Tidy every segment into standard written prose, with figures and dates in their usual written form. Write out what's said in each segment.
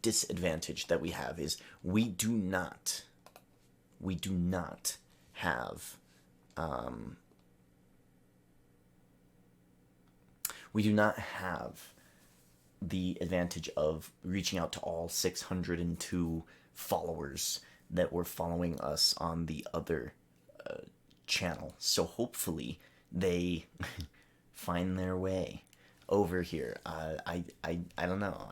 disadvantage that we have is we do not have the advantage of reaching out to all 602 followers that were following us on the other channel. So hopefully they find their way over here. I don't know.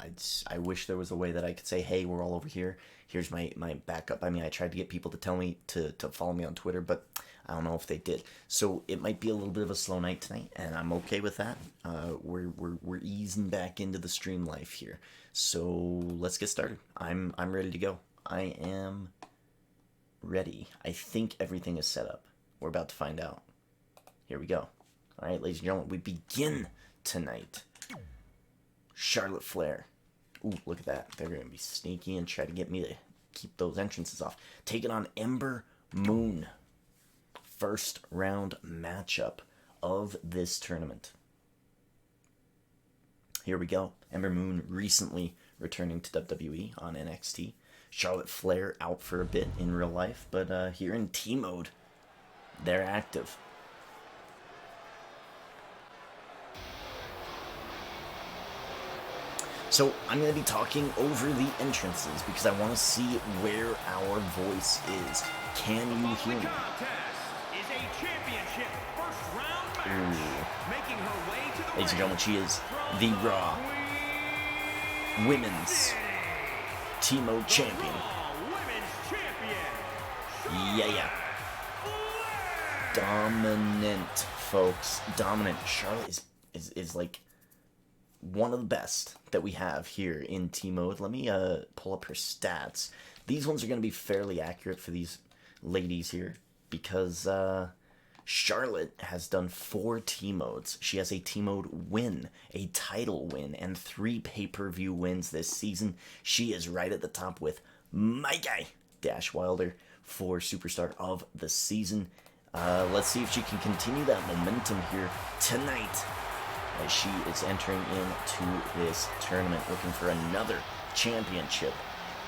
I wish there was a way that I could say, hey, we're all over here. Here's my backup. I mean, I tried to get people to tell me to follow me on Twitter, but I don't know if they did. So it might be a little bit of a slow night tonight, and I'm okay with that. We're easing back into the stream life here. So let's get started. I'm ready to go. I am ready. I think everything is set up. We're about to find out. Here we go. All right, ladies and gentlemen, we begin tonight. Charlotte Flair. Ooh, look at that. They're going to be sneaky and try to get me to keep those entrances off. Taking on Ember Moon. First round matchup of this tournament. Here we go. Ember Moon recently returning to WWE on NXT. Charlotte Flair out for a bit in real life, but here in TMode, they're active. So I'm going to be talking over the entrances because I want to see where our voice is. Can you hear me? Ladies and gentlemen, she is the Raw Women's TMode Champion. Yeah. Dominant, folks. Dominant. Charlotte is like one of the best that we have here in TMode. Let me pull up her stats. These ones are going to be fairly accurate for these ladies here because Charlotte has done 4 TModes. She has a TMode win, a title win, and 3 pay-per-view wins this season. She is right at the top with my guy, Dash Wilder, for Superstar of the Season. Let's see if she can continue that momentum here tonight as she is entering into this tournament looking for another championship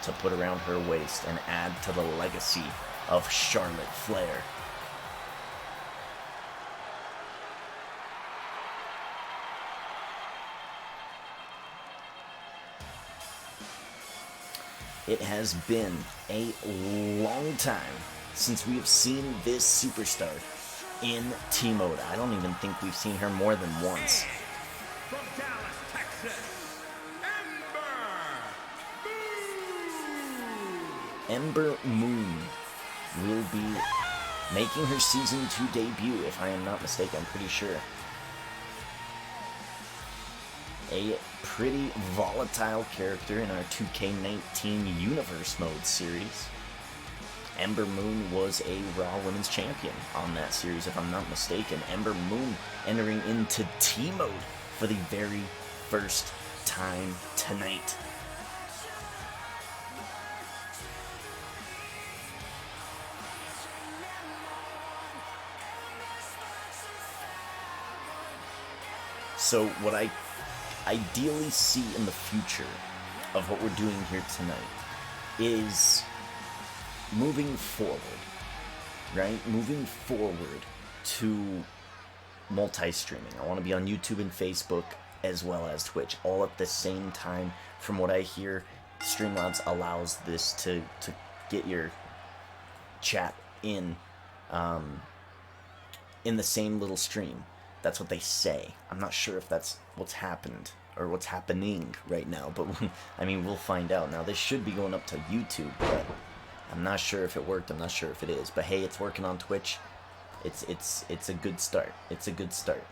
to put around her waist and add to the legacy of Charlotte Flair. It has been a long time since we have seen this superstar in TMode. I don't even think we've seen her more than once. From Dallas, Texas, Ember Moon will be making her Season 2 debut, if I am not mistaken. I'm pretty sure. A pretty volatile character in our 2K19 Universe Mode series. Ember Moon was a Raw Women's Champion on that series, if I'm not mistaken. Ember Moon entering into TMode for the very first time tonight. So what I ideally see in the future of what we're doing here tonight is moving forward, right? Moving forward to multi-streaming. I want to be on YouTube and Facebook as well as Twitch all at the same time. From what I hear, Streamlabs allows this to get your chat in the same little stream. That's what they say. I'm not sure if that's what's happened or what's happening right now, but I mean, we'll find out. Now, this should be going up to YouTube, but I'm not sure if it worked. I'm not sure if it is. But hey, it's working on Twitch. It's a good start. It's a good start.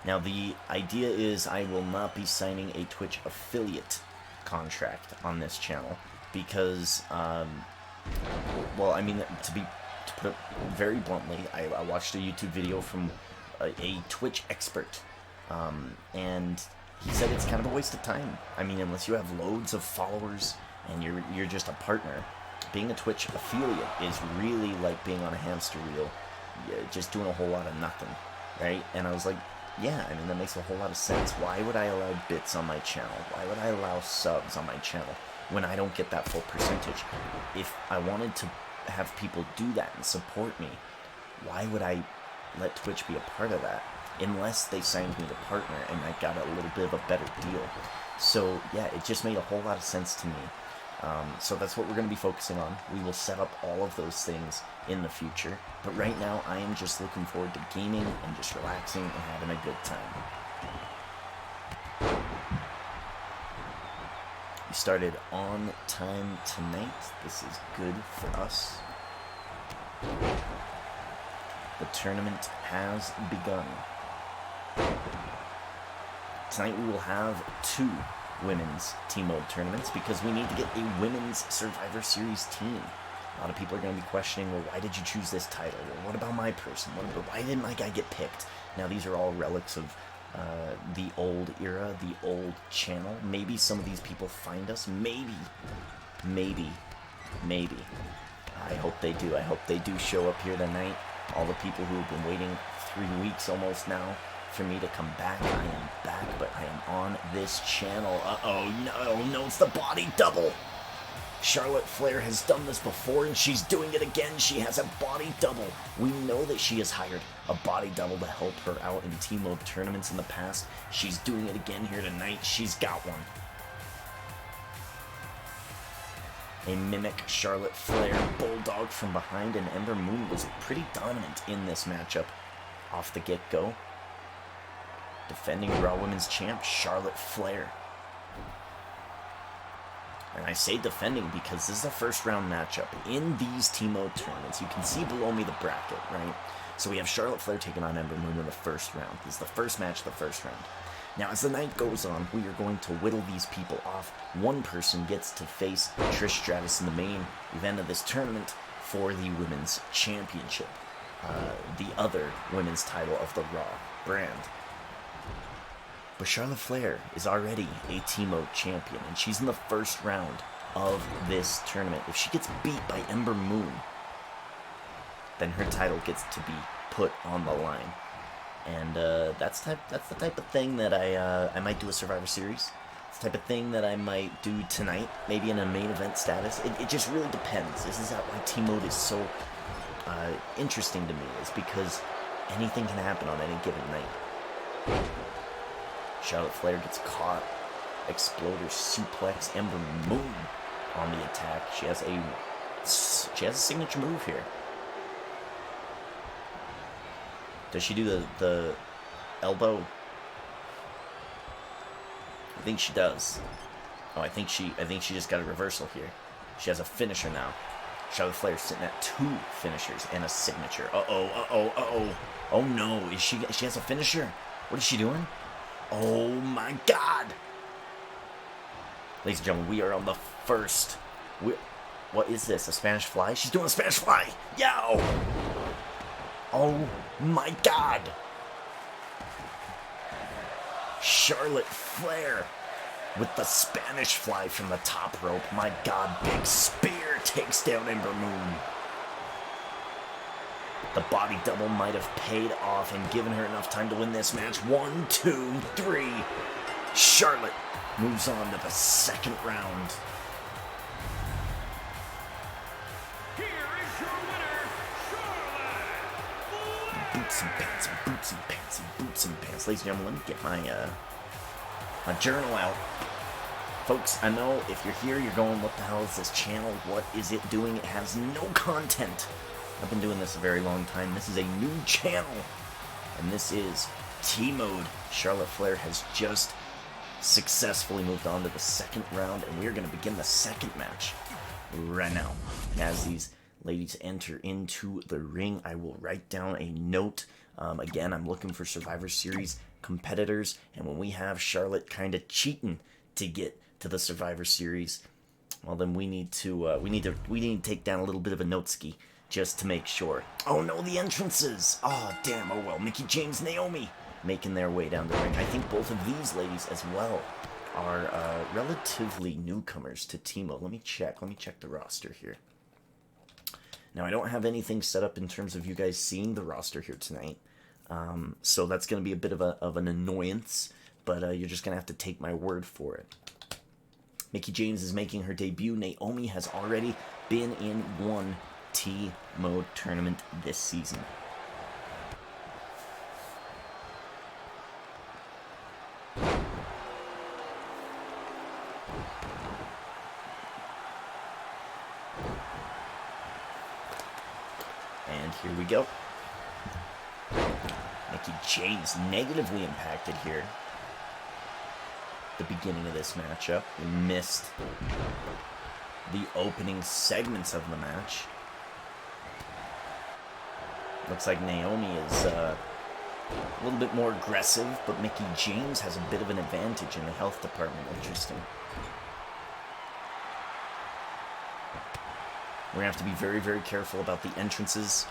Now, the idea is I will not be signing a Twitch affiliate contract on this channel because, well, I mean, to put it very bluntly, I watched a YouTube video from a Twitch expert, and he said it's kind of a waste of time. I mean, unless you have loads of followers and you're just a partner, being a Twitch affiliate is really like being on a hamster wheel, just doing a whole lot of nothing, right? And I was like, yeah, I mean, that makes a whole lot of sense. Why would I allow bits on my channel? Why would I allow subs on my channel when I don't get that full percentage? If I wanted to have people do that and support me, why would I let Twitch be a part of that? Unless they signed me to partner and I got a little bit of a better deal. So, yeah, it just made a whole lot of sense to me. So that's what we're going to be focusing on. We will set up all of those things in the future. But right now, I am just looking forward to gaming and just relaxing and having a good time. We started on time tonight. This is good for us. The tournament has begun. Tonight we will have 2 women's TMode tournaments because we need to get a women's Survivor Series team. A lot of people are going to be questioning, well, why did you choose this title? Well, what about my person? Why didn't my guy get picked? Now, these are all relics of the old era, the old channel. Maybe some of these people find us. Maybe. I hope they do. I hope they do show up here tonight. All the people who have been waiting 3 weeks almost now for me to come back. I am back, but I am on this channel. Uh-oh, no, it's the body double. Charlotte Flair has done this before, and she's doing it again. She has a body double. We know that she has hired a body double to help her out in TMode tournaments in the past. She's doing it again here tonight. She's got one. A mimic Charlotte Flair bulldog from behind, and Ember Moon was pretty dominant in this matchup off the get-go. Defending Raw Women's Champ, Charlotte Flair. And I say defending because this is a first-round matchup. In these TMode tournaments, you can see below me the bracket, right? So we have Charlotte Flair taking on Ember Moon in the first round. This is the first match of the first round. Now, as the night goes on, we are going to whittle these people off. One person gets to face Trish Stratus in the main event of this tournament for the Women's Championship. The other women's title of the Raw brand. But Charlotte Flair is already a TMode champion, and she's in the first round of this tournament. If she gets beat by Ember Moon, then her title gets to be put on the line. And that's the type of thing that I might do a Survivor Series. It's the type of thing that I might do tonight, maybe in a main event status. It just really depends. This is why TMode is so interesting to me, is because anything can happen on any given night. Charlotte Flair gets caught. Exploder suplex. Ember Moon on the attack. She has a signature move here. Does she do the elbow? I think she does. Oh, I think she just got a reversal here. She has a finisher now. Charlotte Flair sitting at 2 finishers and a signature. Uh-oh. Oh no, she has a finisher? What is she doing? Oh my god! Ladies and gentlemen, we are on the first. What is this? A Spanish fly? She's doing a Spanish fly! Yow! Oh my god! Charlotte Flair with the Spanish fly from the top rope. My god, big spear takes down Ember Moon. The body double might have paid off and given her enough time to win this match. 1, 2, 3. Charlotte moves on to the second round. Here is your winner, Charlotte. Boots and pants and boots and pants and boots and pants. Ladies and gentlemen, let me get my journal out. Folks, I know if you're here, you're going, what the hell is this channel? What is it doing? It has no content. I've been doing this a very long time. This is a new channel, and this is TMode. Charlotte Flair has just successfully moved on to the second round, and we're going to begin the second match right now. And as these ladies enter into the ring, I will write down a note. Again, I'm looking for Survivor Series competitors, and when we have Charlotte kind of cheating to get to the Survivor Series, well, then we need to take down a little bit of a note ski. Just to make sure. Oh no, the entrances! Oh, damn, oh well. Mickie James, Naomi making their way down the ring. I think both of these ladies as well are relatively newcomers to TMode. Let me check the roster here. Now, I don't have anything set up in terms of you guys seeing the roster here tonight. So that's going to be a bit of an annoyance, but you're just going to have to take my word for it. Mickie James is making her debut. Naomi has already been in one T-Mode tournament this season. And here we go. Mickie James negatively impacted here. The beginning of this matchup. We missed the opening segments of the match. Looks like Naomi is a little bit more aggressive, but Mickie James has a bit of an advantage in the health department. Interesting. We're going to have to be very, very careful about the entrances.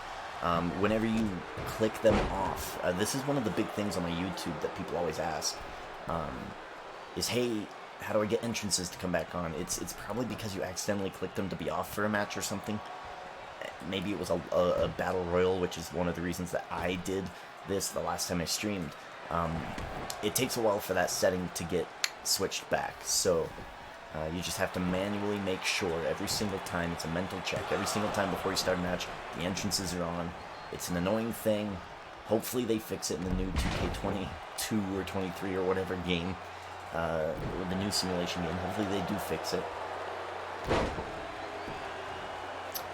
Whenever you click them off, this is one of the big things on my YouTube that people always ask, is, hey, how do I get entrances to come back on? It's probably because you accidentally clicked them to be off for a match or something. Maybe it was a battle royal, which is one of the reasons that I did this the last time I streamed. It takes a while for that setting to get switched back, so you just have to manually make sure every single time. It's a mental check. Every single time before you start a match, the entrances are on. It's an annoying thing. Hopefully they fix it in the new 2K22 or 23 or whatever game, with the new simulation game. Hopefully they do fix it.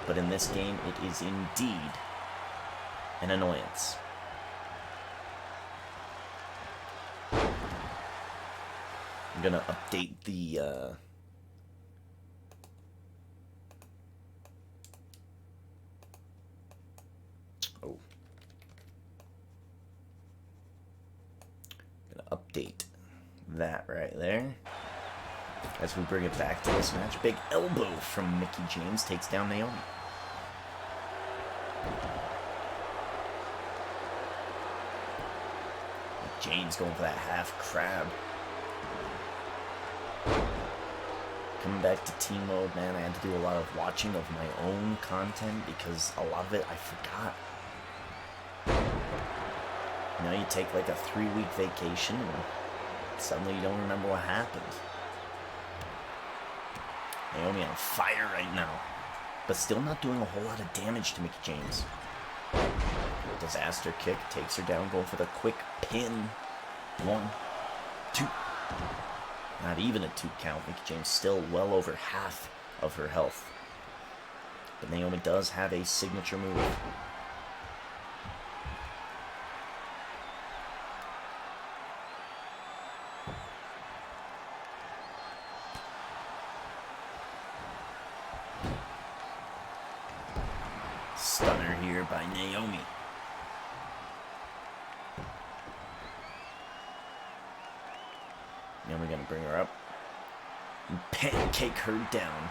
But in this game, it is indeed an annoyance. I'm gonna update the update that right there. As we bring it back to this match, big elbow from Mickie James takes down Naomi. James going for that half crab. Coming back to T-Mode, man, I had to do a lot of watching of my own content because a lot of it I forgot. You know, you take like a 3-week vacation and suddenly you don't remember what happened. Naomi on fire right now, but still not doing a whole lot of damage to Mickie James. Disaster kick takes her down, going for the quick pin. 1, 2. Not even a 2 count. Mickie James still well over half of her health. But Naomi does have a signature move. Stunner here by Naomi. Naomi gonna bring her up and pancake her down.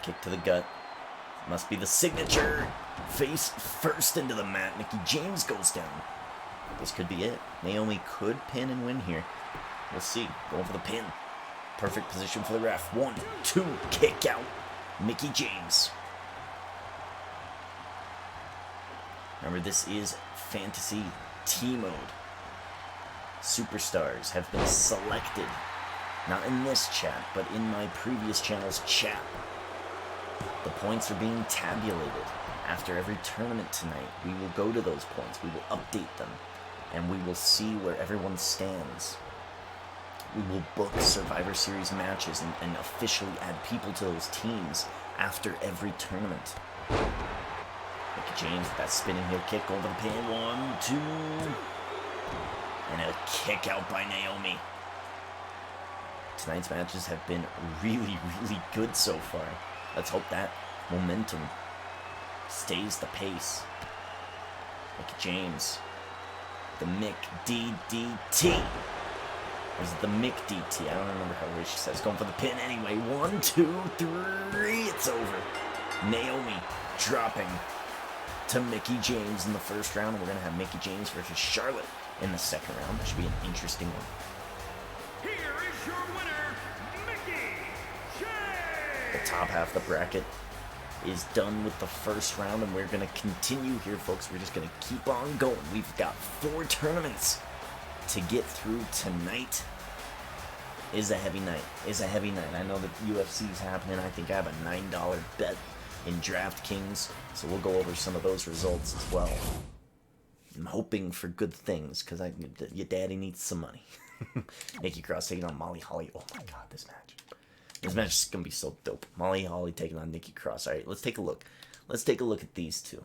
Kick to the gut. Must be the signature. Face first into the mat. Mickie James goes down. This could be it. Naomi could pin and win here. We'll see. Going for the pin. Perfect position for the ref. 1, 2, kick out. Mickie James. Remember, this is Fantasy T-Mode. Superstars have been selected. Not in this chat, but in my previous channel's chat. The points are being tabulated. After every tournament tonight, we will go to those points. We will update them. And we will see where everyone stands. We will book Survivor Series matches and officially add people to those teams after every tournament. Mickie James with that spinning heel kick over the pin. 1, 2. And a kick out by Naomi. Tonight's matches have been really, really good so far. Let's hope that momentum stays the pace. Mickie James. The Mick DDT. Or is it the Mick DT? I don't remember how she says. Going for the pin anyway. 1, 2, 3. It's over. Naomi dropping to Mickie James in the first round. And we're going to have Mickie James versus Charlotte in the second round. That should be an interesting one. Here is your winner, Mickie James! The top half of the bracket is done with the first round, and we're going to continue here, folks. We're just going to keep on going. We've got 4 tournaments to get through tonight. Is a heavy night. I know that UFC's happening. I think I have a $9 bet in DraftKings, so we'll go over some of those results as well. I'm hoping for good things, because your daddy needs some money. Nikki Cross taking on Molly Holly. Oh my god, this match. This match is going to be so dope. Molly Holly taking on Nikki Cross. Alright, let's take a look. Let's take a look at these two.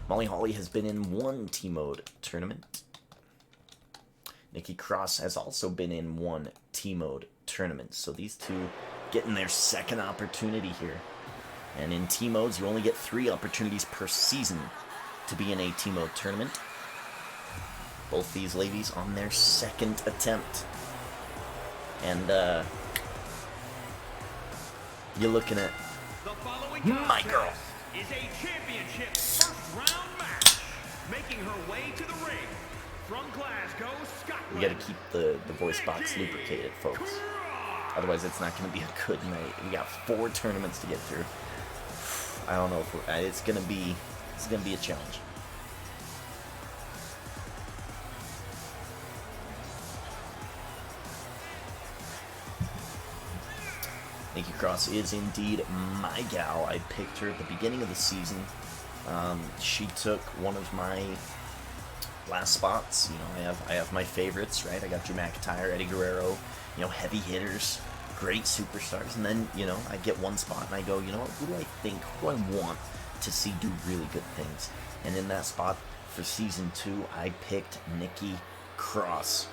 Molly Holly has been in 1 TMode tournament. Nikki Cross has also been in 1 TMode tournament. So these two getting their second opportunity here. And in TModes, you only get 3 opportunities per season to be in a TMode tournament. Both these ladies on their second attempt. And, you're looking at my girl. Is a championship first round match, making her way to the ring from Glasgow, Scotland. We gotta keep the voice box lubricated, folks. Otherwise, it's not gonna be a good night. We got 4 tournaments to get through. I don't know if it's gonna be a challenge. Nikki Cross is indeed my gal. I picked her at the beginning of the season. She took one of my last spots. You know, I have my favorites, right? I got Drew McIntyre, Eddie Guerrero, you know, heavy hitters, great superstars. And then, you know, I get one spot and I go, you know what, who do I want to see do really good things? And in that spot for season 2, I picked Nikki Cross.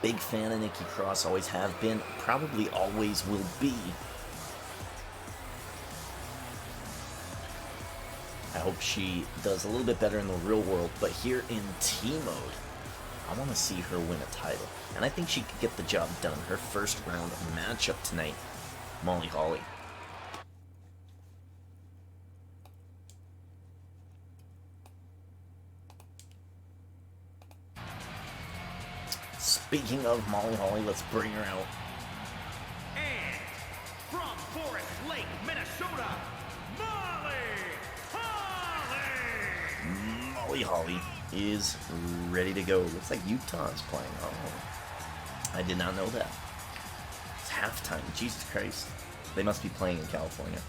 Big fan of Nikki Cross, always have been, probably always will be. I hope she does a little bit better in the real world, but here in TMode, I want to see her win a title. And I think she could get the job done. Her first round matchup tonight, Molly Holly. Speaking of Molly Holly, let's bring her out. And from Forest Lake, Minnesota, Molly Holly is ready to go. Looks like Utah is playing. Oh, I did not know that. It's halftime. Jesus Christ. They must be playing in California.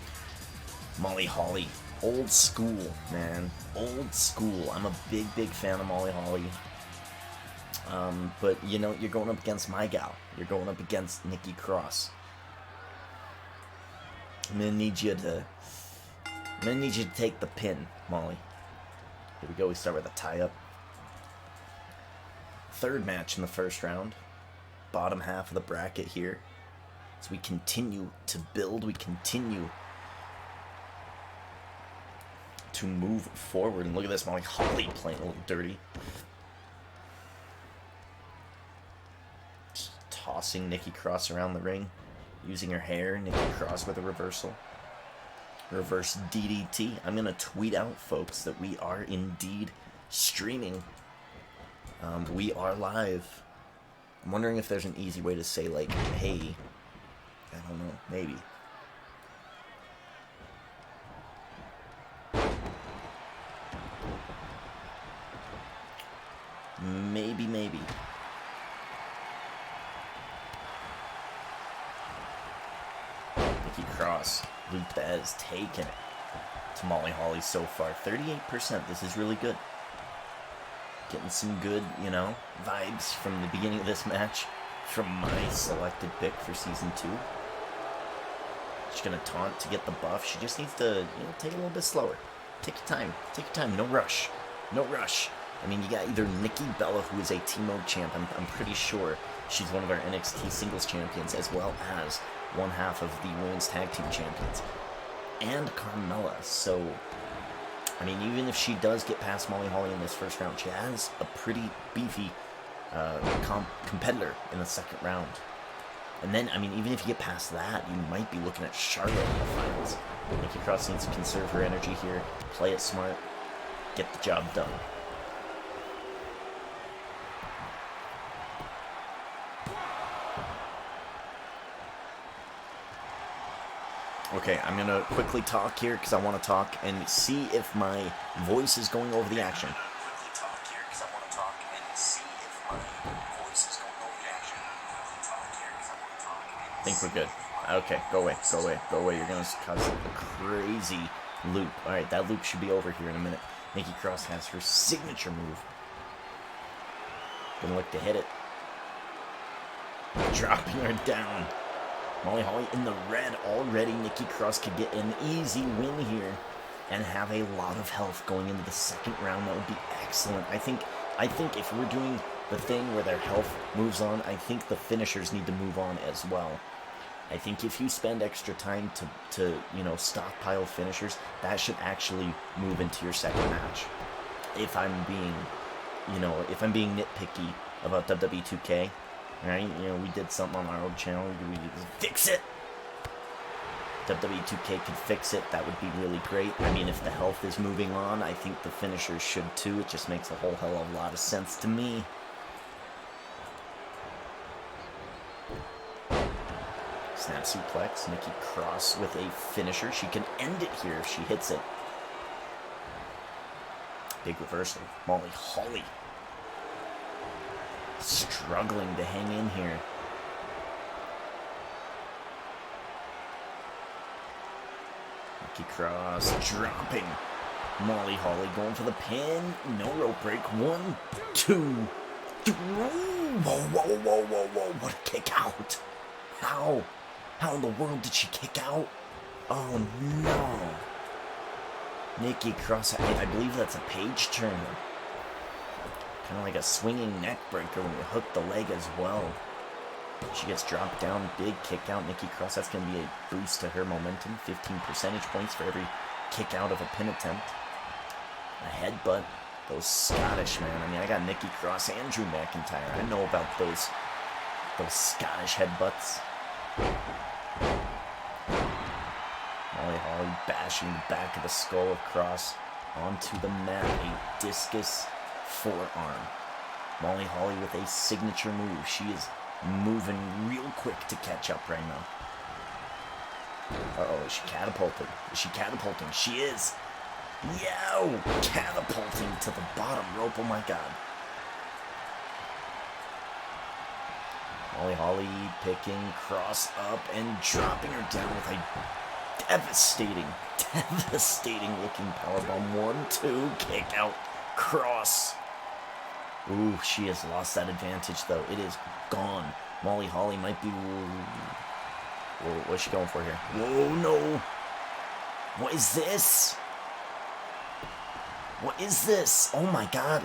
Molly Holly. Old school, man. Old school. I'm a big fan of Molly Holly. But, you know, you're going up against my gal. You're going up against Nikki Cross. I'm gonna need you to take the pin, Molly. Here we go. We start with a tie-up. Third match in the first round. Bottom half of the bracket here. As we continue to build, we continue to move forward. And look at this, Molly Holly playing a little dirty. Just tossing Nikki Cross around the ring. Using her hair, Nikki Cross with a reversal. Reverse DDT. I'm going to tweet out, folks, that we are indeed streaming. We are live. I'm wondering if there's an easy way to say, like, hey. I don't know. Maybe. Maybe. Nikki Cross. Lupez taking it to Molly Holly so far. 38%. This is really good. Getting some good, you know, vibes from the beginning of this match from my selected pick for Season 2. She's going to taunt to get the buff. She just needs to, you know, take it a little bit slower. Take your time. Take your time. No rush. No rush. I mean, you got either Nikki Bella, who is a TMode champ. I'm pretty sure she's one of our NXT singles champions, as well as one half of the women's tag team champions. And Carmella. So, I mean, even if she does get past Molly Holly in this first round, she has a pretty beefy competitor in the second round. And then, I mean, even if you get past that, you might be looking at Charlotte in the finals. Nikki Cross needs to conserve her energy here, play it smart, get the job done. Okay, I'm gonna quickly talk here because I want to talk and see if my voice is going over the action. I think we're good. Okay, go away, go away, go away. You're gonna cause a crazy loop. Alright, that loop should be over here in a minute. Nikki Cross has her signature move. Gonna look to hit it. Dropping her down. Molly Holly in the red already. Nikki Cross could get an easy win here and have a lot of health going into the second round. That would be excellent. I think if we're doing the thing where their health moves on, I think the finishers need to move on as well. I think if you spend extra time to you know, stockpile finishers, that should actually move into your second match. If I'm being, you know, if I'm being nitpicky about WWE 2K, right? You know, we did something on our old channel. We fix it. WWE 2K could fix it. That would be really great. I mean, if the health is moving on, I think the finishers should too. It just makes a whole hell of a lot of sense to me. Snap suplex. Nikki Cross with a finisher. She can end it here if she hits it. Big reversal. Molly Holly struggling to hang in here. Nikki Cross dropping. Molly Holly going for the pin. No rope break. 1, 2, 3. Whoa, whoa, whoa, whoa, whoa. What a kick out. How? How in the world did she kick out? Oh no. Nikki Cross, I believe that's a page turner. Kind of like a swinging neck breaker when you hook the leg as well. She gets dropped down, big kick out. Nikki Cross, that's going to be a boost to her momentum. 15 percentage points for every kick out of a pin attempt. A headbutt. Those Scottish, man. I mean, I got Nikki Cross and Drew McIntyre. I know about those Scottish headbutts. Molly Holly bashing the back of the skull of Cross onto the mat. A discus forearm. Molly Holly with a signature move. She is moving real quick to catch up right now. Uh-oh, is she catapulting? Is she catapulting? She is. Yo! Catapulting to the bottom rope. Oh my god. Molly Holly picking Cross up and dropping her down with a devastating looking powerbomb. 1, 2, kick out. Cross. Ooh, she has lost that advantage though. It is gone. Molly Holly might be... Whoa, what's she going for here? Whoa, no. What is this? What is this? Oh my god.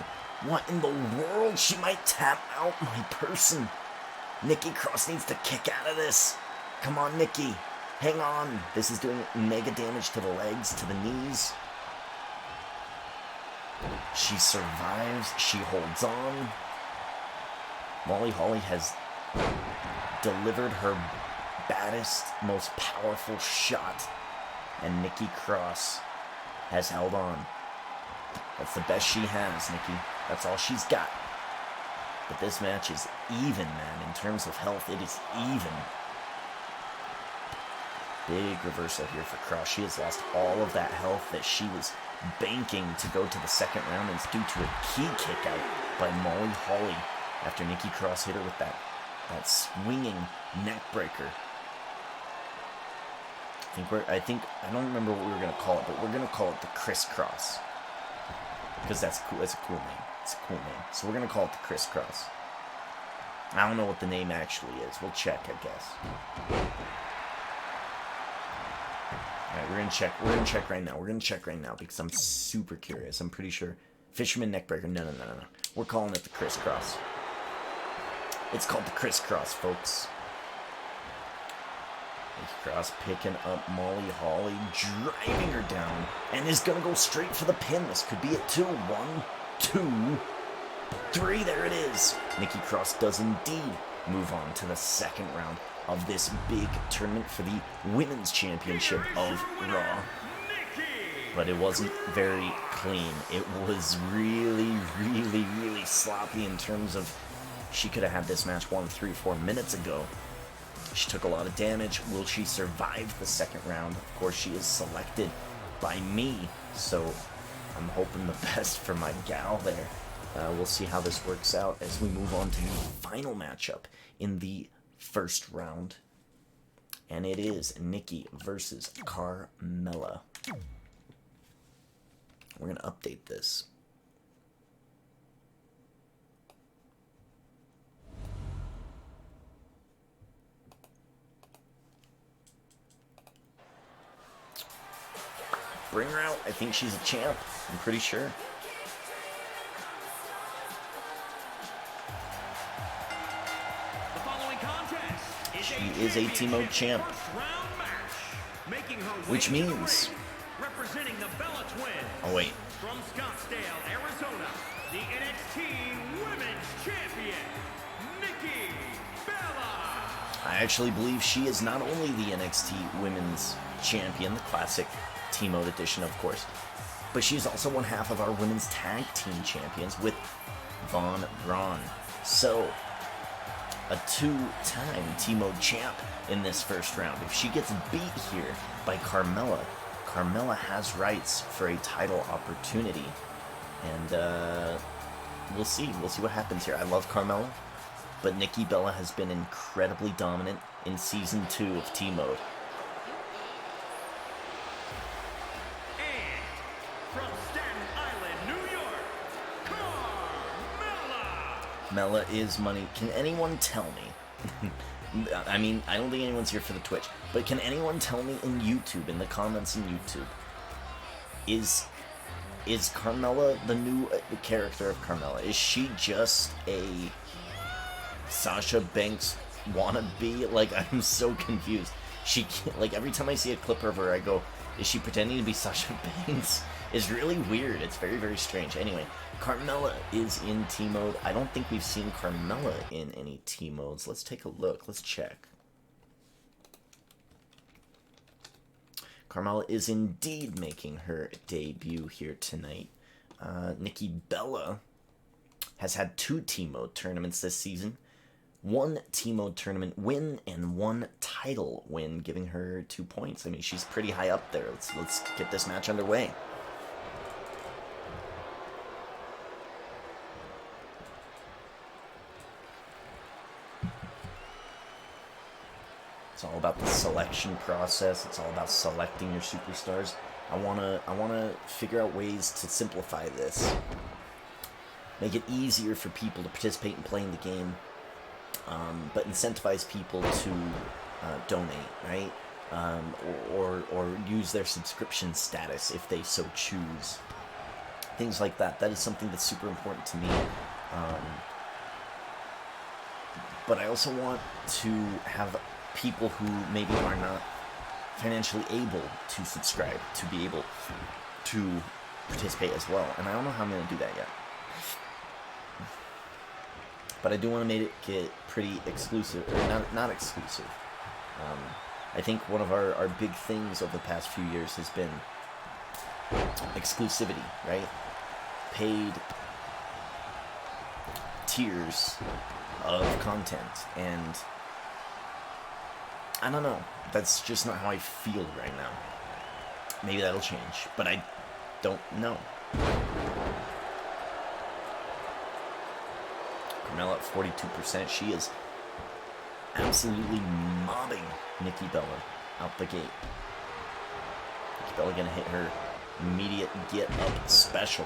What in the world? She might tap out my person. Nikki Cross needs to kick out of this. Come on, Nikki. Hang on. This is doing mega damage to the legs, to the knees. She survives. She holds on. Molly Holly has delivered her baddest, most powerful shot. And Nikki Cross has held on. That's the best she has, Nikki. That's all she's got. But this match is even, man. In terms of health, it is even. Big reversal here for Cross. She has lost all of that health that she was banking to go to the second round, and it's due to a key kick out by Molly Holly after Nikki Cross hit her with that swinging neck breaker. I don't remember what we were gonna call it, but we're gonna call it the crisscross. Because that's cool. That's a cool name. It's a cool name. So we're gonna call it the crisscross. I don't know what the name actually is. We'll check, I guess. Alright, we're gonna check. We're gonna check right now. We're gonna check right now because I'm super curious. I'm pretty sure. Fisherman neckbreaker. No. We're calling it the crisscross. It's called the crisscross, folks. Cross picking up Molly Holly, driving her down, and is gonna go straight for the pin. This could be it too. 1, 2, 3. There it is. Nikki Cross does indeed move on to the second round of this big tournament for the Women's Championship of Raw. But it wasn't very clean. It was really, really, really sloppy in terms of she could have had this match 1, 3, 4 minutes ago. She took a lot of damage. Will she survive the second round? Of course, she is selected by me, so I'm hoping the best for my gal there. We'll see how this works out as we move on to the final matchup in the first round. And it is Nikki versus Carmella. We're going to update this. Bring her out. I think she's a champ. I'm pretty sure. The following contest She is a TMode champ. first-round match. Making her way Which to the means... ring, representing the Bella Twins. Oh, wait. From Scottsdale, Arizona, the NXT Women's Champion, Nikki Bella. I actually believe she is not only the NXT Women's Champion, the classic TMode edition, of course, but she's also one half of our Women's Tag Team Champions with Von Braun. So, a two-time TMode champ in this first round. If she gets beat here by Carmella, Carmella has rights for a title opportunity. And we'll see. We'll see what happens here. I love Carmella, but Nikki Bella has been incredibly dominant in Season 2 of TMode. And from Staten Island, New York, Carmella. Mella is money. Can anyone tell me? I mean, I don't think anyone's here for the Twitch, but can anyone tell me in YouTube, in the comments in YouTube, is Carmella the new character of Carmella? Is she just a Sasha Banks wannabe? Like, I'm so confused. She can't, like, every time I see a clip of her, I go, is she pretending to be Sasha Banks? It's really weird. It's very, very strange. Anyway, Carmella is in T-Mode. I don't think we've seen Carmella in any T-Modes. Let's take a look. Let's check. Carmella is indeed making her debut here tonight. Nikki Bella has had 2 T-Mode tournaments this season. 1 T-Mode tournament win and 1 title win, giving her 2 points. I mean, she's pretty high up there. Let's get this match underway. It's all about the selection process. It's all about selecting your superstars. I wanna figure out ways to simplify this. Make it easier for people to participate in playing the game, but incentivize people to donate, right? Or use their subscription status if they so choose. Things like that. That is something that's super important to me. But I also want to have people who maybe are not financially able to subscribe to be able to participate as well. And I don't know how I'm going to do that yet. But I do want to make it get pretty exclusive, or not exclusive. I think one of our big things over the past few years has been exclusivity, right? Paid tiers of content, and I don't know. That's just not how I feel right now. Maybe that'll change, but I don't know. Carmella at 42%. She is absolutely mobbing Nikki Bella out the gate. Nikki Bella gonna hit her immediate get up special.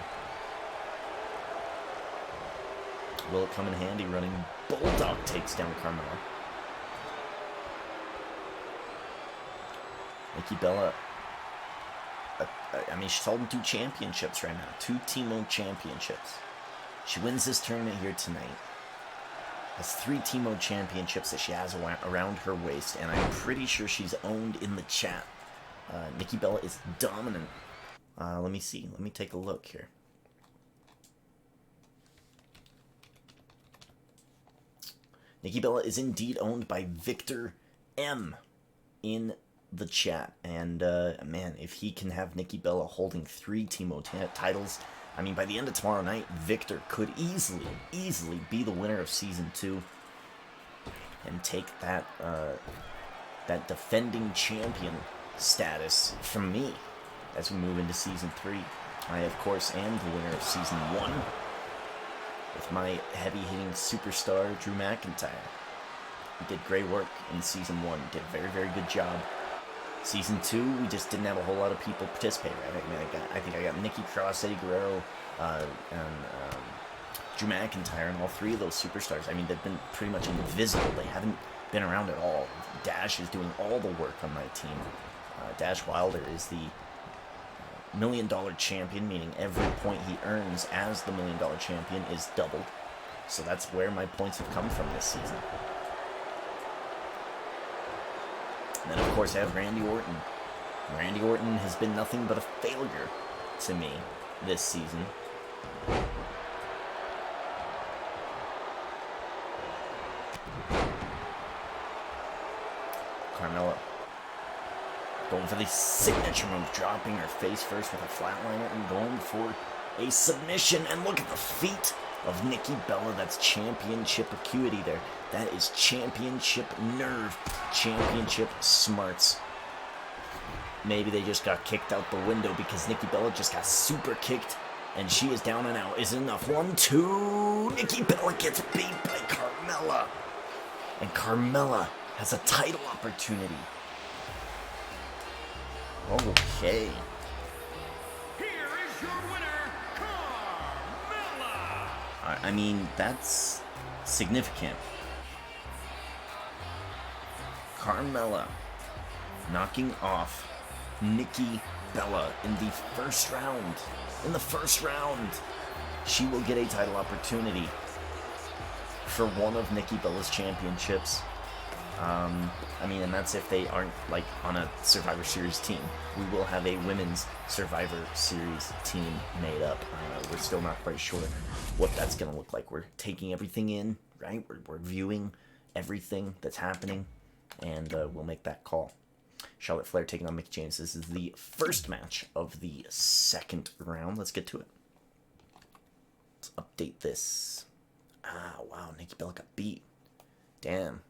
Will it come in handy? Running Bulldog takes down Carmella. Nikki Bella, I mean, she's holding 2 championships right now. 2 TMode championships. She wins this tournament here tonight. Has 3 TMode championships that she has around her waist, and I'm pretty sure she's owned in the chat. Nikki Bella is dominant. Let me see. Let me take a look here. Nikki Bella is indeed owned by Victor M in the chat, and man, if he can have Nikki Bella holding 3 TMode titles, I mean, by the end of tomorrow night, Victor could easily be the winner of Season 2. and take that that defending champion status from me as we move into Season 3. I, of course, am the winner of Season 1 with my heavy-hitting superstar, Drew McIntyre. He did great work in Season 1. Did a very, very good job. Season 2, we just didn't have a whole lot of people participate, right? I think I got Nikki Cross, Eddie Guerrero, and Drew McIntyre, and all three of those superstars. I mean, they've been pretty much invisible. They haven't been around at all. Dash is doing all the work on my team. Dash Wilder is the $1 million champion, meaning every point he earns as the $1 million champion is doubled. So that's where my points have come from this season. And then, of course, I have Randy Orton. Randy Orton has been nothing but a failure to me this season. Carmella going for the signature move, dropping her face first with a flatliner and going for a submission. And look at the feet of Nikki Bella. That's championship acuity there. That is championship nerve, championship smarts. Maybe they just got kicked out the window because Nikki Bella just got super kicked and she is down and out. Is it enough? 1, 2. Nikki Bella gets beat by Carmella. And Carmella has a title opportunity. Okay. Here is your winner, Carmella. I mean, that's significant. Carmella knocking off Nikki Bella in the first round. In the first round, she will get a title opportunity for one of Nikki Bella's championships. I mean, and that's if they aren't, like, on a Survivor Series team. We will have a women's Survivor Series team made up. We're still not quite sure what that's going to look like. We're taking everything in, right? We're viewing everything that's happening, and we'll make that call. Charlotte Flair taking on Mickie James. This is the first match of the second round. Let's get to it. Let's update this. Ah, wow, Nikki Bella got beat. Damn.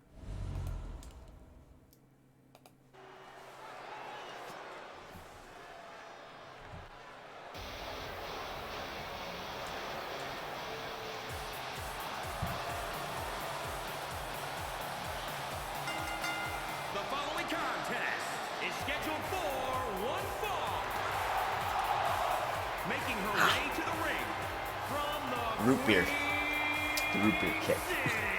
The following contest is scheduled for one fall. Making her way to the ring from the Root beer. The root beer kick.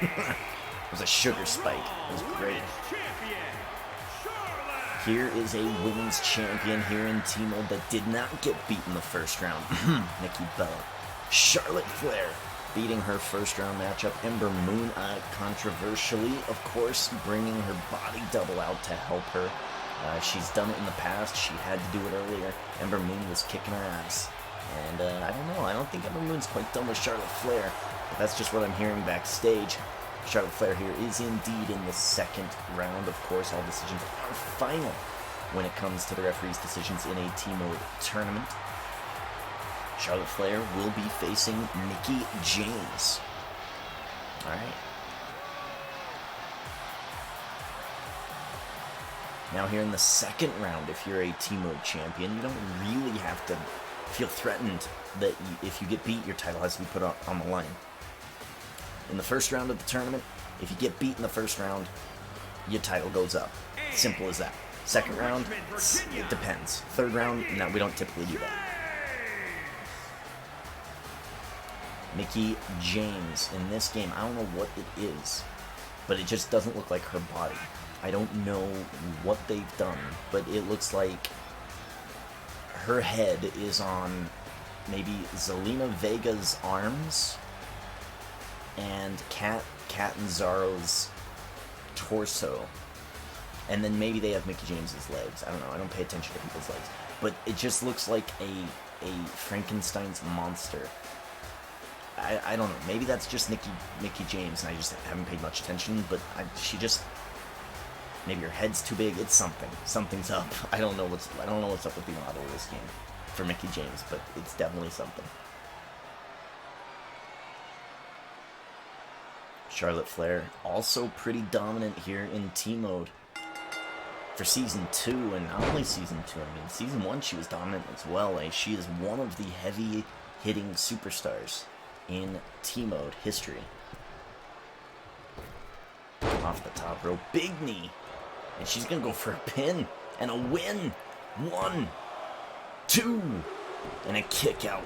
It was a sugar spike. It was great. champion, Charlotte. Here is a women's champion here in TMode that did not get beat in the first round. Nikki Bella. Charlotte Flair beating her first round matchup. Ember Moon, controversially, of course, bringing her body double out to help her. She's done it in the past. She had to do it earlier. Ember Moon was kicking her ass. And I don't know. I don't think Ember Moon's quite done with Charlotte Flair. But that's just what I'm hearing backstage. Charlotte Flair here is indeed in the second round. Of course, all decisions are final when it comes to the referee's decisions in a TMode tournament. Charlotte Flair will be facing Mickie James. Alright. Now here in the second round, if you're a TMode champion, you don't really have to feel threatened that if you get beat, your title has to be put on the line. In the first round of the tournament, if you get beat in the first round, your title goes up. Simple as that. Second round, it depends. Third round, no, we don't typically do that. Mickie James in this game, I don't know what it is, but it just doesn't look like her body. I don't know what they've done, but it looks like her head is on maybe Zelina Vega's arms and Kat Catanzaro's torso, and then maybe they have Mickie James's legs. I don't know. I don't pay attention to people's legs, but it just looks like a Frankenstein's monster. I don't know. Maybe that's just Mickie James, and I just haven't paid much attention. But she just, maybe her head's too big. It's something. Something's up. I don't know what's up with the model of this game for Mickie James, but it's definitely something. Charlotte Flair also pretty dominant here in T-Mode for Season 2, and not only Season 2, I mean, Season 1 she was dominant as well. She is one of the heavy-hitting superstars in T-Mode history. Off the top rope, big knee, and she's going to go for a pin and a win. 1, 2, and a kick out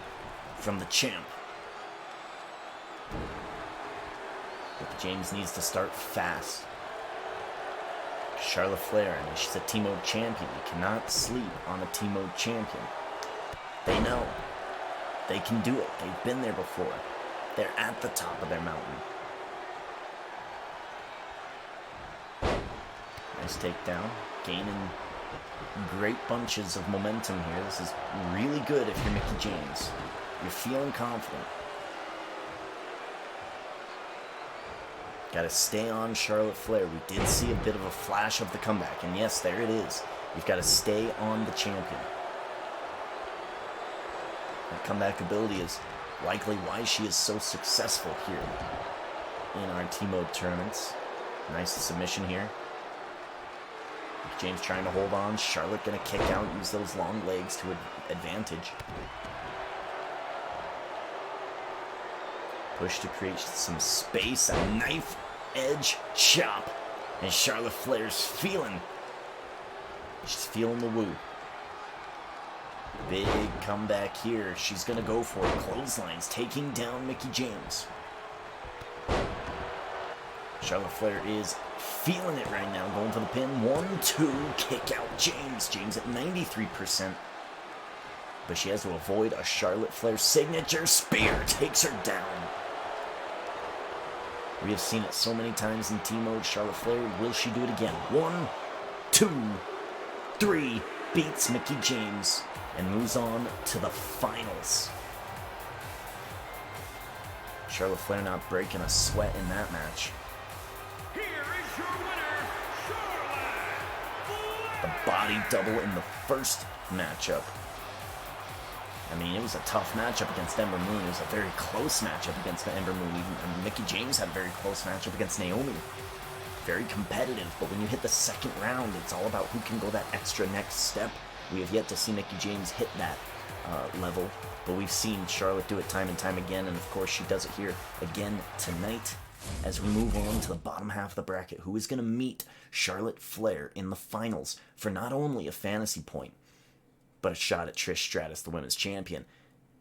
from the champ. But James needs to start fast. Charlotte Flair, I mean, she's a T-Mode champion. You cannot sleep on a T-Mode champion. They know. They can do it. They've been there before. They're at the top of their mountain. Nice takedown. Gaining great bunches of momentum here. This is really good if you're Mickie James. You're feeling confident. Got to stay on Charlotte Flair. We did see a bit of a flash of the comeback, and yes, there it is. You've got to stay on the champion. That comeback ability is likely why she is so successful here in our T-Mode tournaments. Nice submission here. James trying to hold on. Charlotte going to kick out, use those long legs to advantage. Push to create some space, a knife edge chop, and Charlotte Flair's feeling. She's feeling the woo. Big comeback here. She's gonna go for it. Clotheslines, taking down Mickie James. Charlotte Flair is feeling it right now, going for the pin. 1, 2, kick out James. James at 93%. But she has to avoid a Charlotte Flair signature spear. Takes her down. We have seen it so many times in T-Mode. Charlotte Flair, will she do it again? 1, 2, 3, beats Mickie James and moves on to the finals. Charlotte Flair not breaking a sweat in that match. Here is your winner, Charlotte Flair. The body double in the first matchup. I mean, it was a tough matchup against Ember Moon. It was a very close matchup against Ember Moon. Even Mickie James had a very close matchup against Naomi. Very competitive, but when you hit the second round, it's all about who can go that extra next step. We have yet to see Mickie James hit that level, but we've seen Charlotte do it time and time again, and of course she does it here again tonight. As we move on to the bottom half of the bracket, who is going to meet Charlotte Flair in the finals for not only a fantasy point, but a shot at Trish Stratus, the women's champion.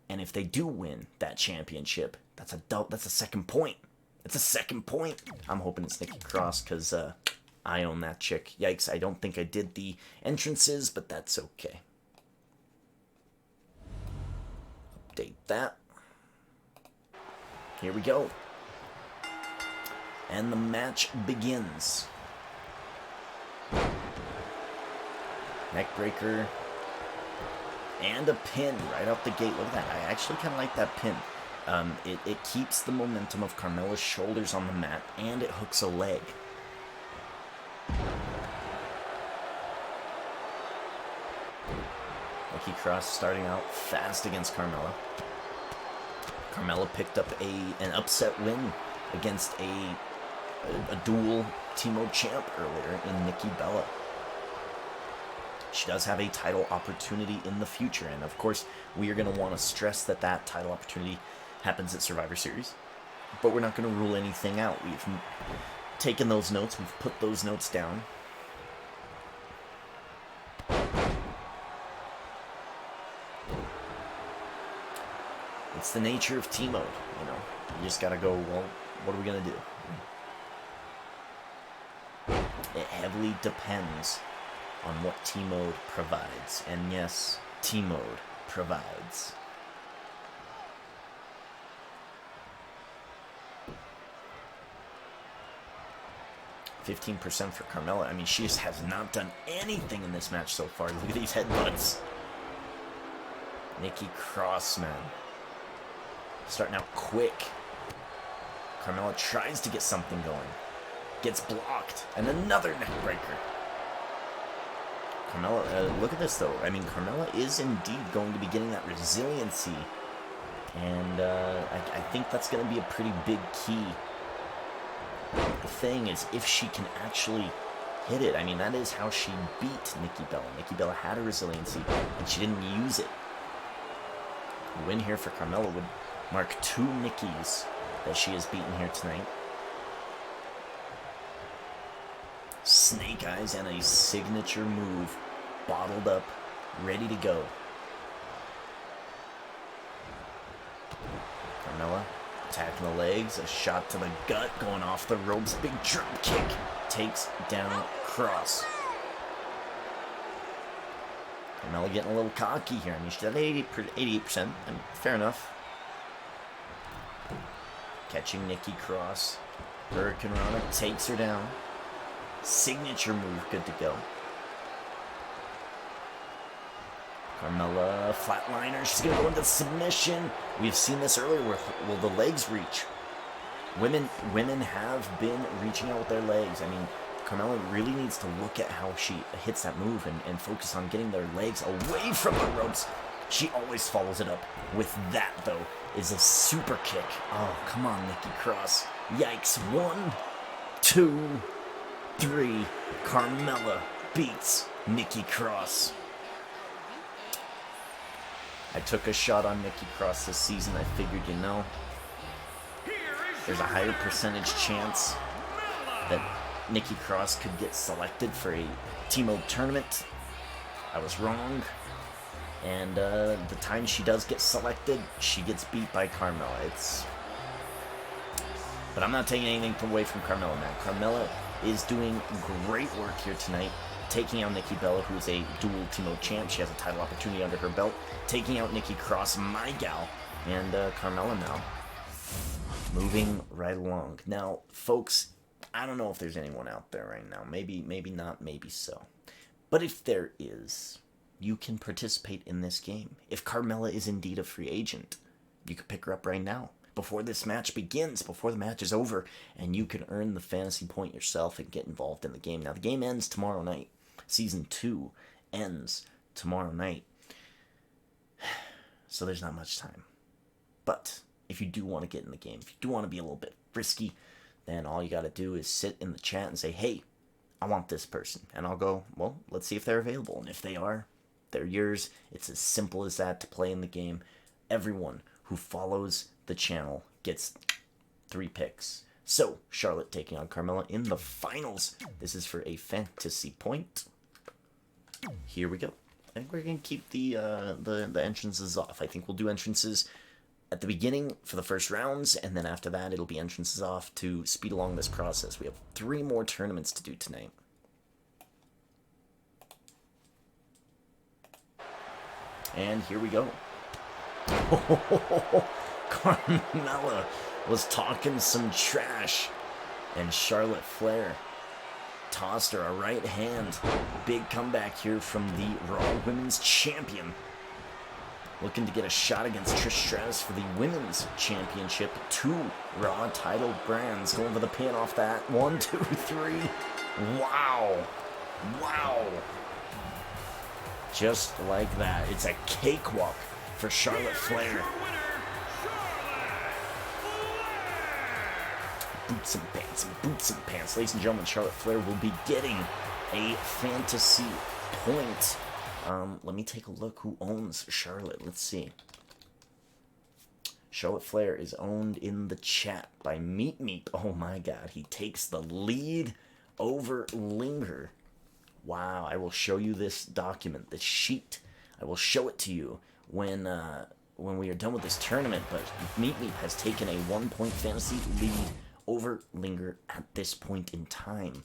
And if they do win that championship, that's a second point. It's a second point. I'm hoping it's Nikki Cross, because I own that chick. Yikes, I don't think I did the entrances, but that's okay. Update that. Here we go. And the match begins. Neckbreaker. And a pin right off the gate. Look at that. I actually kind of like that pin. It keeps the momentum of Carmella's shoulders on the mat, and it hooks a leg. Nikki Cross starting out fast against Carmella. Carmella picked up an upset win against a dual T-Mode champ earlier in Nikki Bella. She does have a title opportunity in the future, and of course we are going to want to stress that that title opportunity happens at Survivor Series, but we're not going to rule anything out. We've taken those notes, we've put those notes down. It's the nature of T-Mode, you know. You just gotta go, well, what are we gonna do? It heavily depends on what T-Mode provides. And yes, T-Mode provides. %15% for Carmella. I mean, she just has not done anything in this match so far. Look at these headbutts. Nikki Cross, man. Starting out quick. Carmella tries to get something going. Gets blocked. And another neck breaker. Carmella, look at this though. I mean, Carmella is indeed going to be getting that resiliency. And I think that's going to be a pretty big key thing is if she can actually hit it. I mean, that is how she beat Nikki Bella. Nikki Bella had a resiliency, and she didn't use it. A win here for Carmella would mark 2 Nikkis that she has beaten here tonight. Snake Eyes and a signature move, bottled up, ready to go. Carmella attacking the legs, a shot to the gut, going off the ropes, big drop kick, takes down Cross. Carmella getting a little cocky here. I mean, she's at 88%, and fair enough. Catching Nikki Cross. Hurricane Rana takes her down. Signature move, good to go. Carmella, flatliner, she's going to go into submission. We've seen this earlier, will the legs reach? Women have been reaching out with their legs. I mean, Carmella really needs to look at how she hits that move and focus on getting their legs away from the ropes. She always follows it up with that, though, is a super kick. Oh, come on, Nikki Cross. Yikes. 1, 2, 3. Carmella beats Nikki Cross. I took a shot on Nikki Cross this season. I figured, you know, there's a higher percentage chance that Nikki Cross could get selected for a TMode tournament. I was wrong. And the time she does get selected, she gets beat by Carmella. But I'm not taking anything away from Carmella, man. Carmella is doing great work here tonight, taking out Nikki Bella, who is a dual TMode champ. She has a title opportunity under her belt. Taking out Nikki Cross, my gal, and Carmella now moving right along. Now, folks, I don't know if there's anyone out there right now. Maybe not, maybe so. But if there is, you can participate in this game. If Carmella is indeed a free agent, you could pick her up right now, before this match begins, before the match is over, and you can earn the fantasy point yourself and get involved in the game. Now, the game ends tomorrow night. Season 2 ends tomorrow night. So there's not much time. But if you do want to get in the game, if you do want to be a little bit risky, then all you got to do is sit in the chat and say, hey, I want this person. And I'll go, well, let's see if they're available. And if they are, they're yours. It's as simple as that to play in the game. Everyone who follows the channel gets 3 picks. So, Charlotte taking on Carmella in the finals. This is for a fantasy point. Here we go. I think we're going to keep the entrances off. I think we'll do entrances at the beginning for the first rounds, and then after that it'll be entrances off to speed along this process. We have 3 more tournaments to do tonight. And here we go. Carmella was talking some trash, and Charlotte Flair tossed her a right hand. Big comeback here from the Raw Women's Champion. Looking to get a shot against Trish Stratus for the Women's Championship. 2 Raw title brands going for the pin off that. 1, 2, 3. Wow. Wow. Just like that. It's a cakewalk for Charlotte Flair. Boots and pants, boots and pants. Ladies and gentlemen, Charlotte Flair will be getting a fantasy point. Let me take a look who owns Charlotte. Let's see. Charlotte Flair is owned in the chat by Meep Meep. Oh my god, he takes the lead over Linger. Wow, I will show you this document, this sheet. I will show it to you when we are done with this tournament, but Meep Meep has taken a 1-point fantasy lead over Linger at this point in time.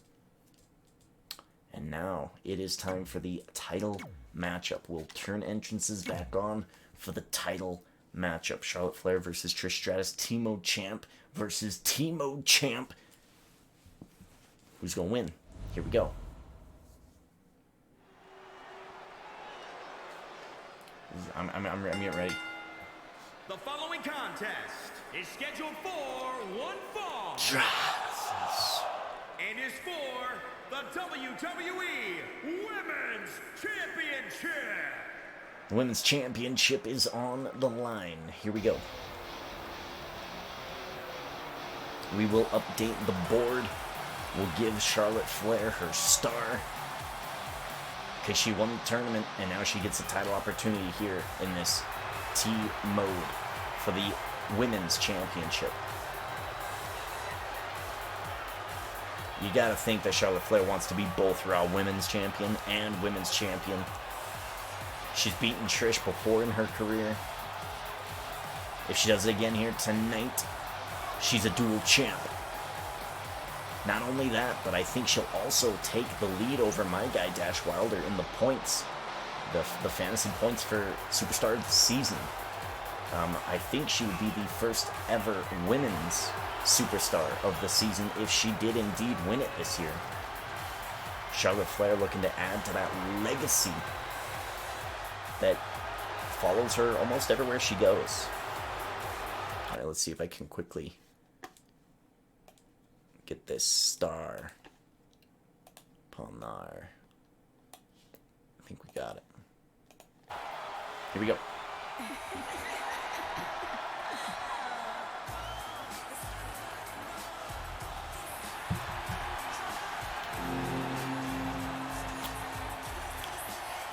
And now it is time for the title matchup. We'll turn entrances back on for the title matchup. Charlotte Flair versus Trish Stratus. TMode champ versus TMode champ. Who's going to win? Here we go. I'm getting ready. The following contest is scheduled for 1 fall. And is for the WWE Women's Championship. The Women's Championship is on the line. Here we go. We will update the board will give Charlotte Flair her star, because she won the tournament, and now she gets a title opportunity here in this TMode for the Women's Championship. You gotta think that Charlotte Flair wants to be both Raw Women's Champion and Women's Champion. She's beaten Trish before in her career. If she does it again here tonight, she's a dual champ. Not only that, but I think she'll also take the lead over my guy Dash Wilder in the points, the fantasy points for Superstar of the Season. I think she would be the first ever women's Superstar of the Season if she did indeed win it this year. Charlotte Flair looking to add to that legacy that follows her almost everywhere she goes. Alright, let's see if I can quickly get this star. Palnar. I think we got it. Here we go.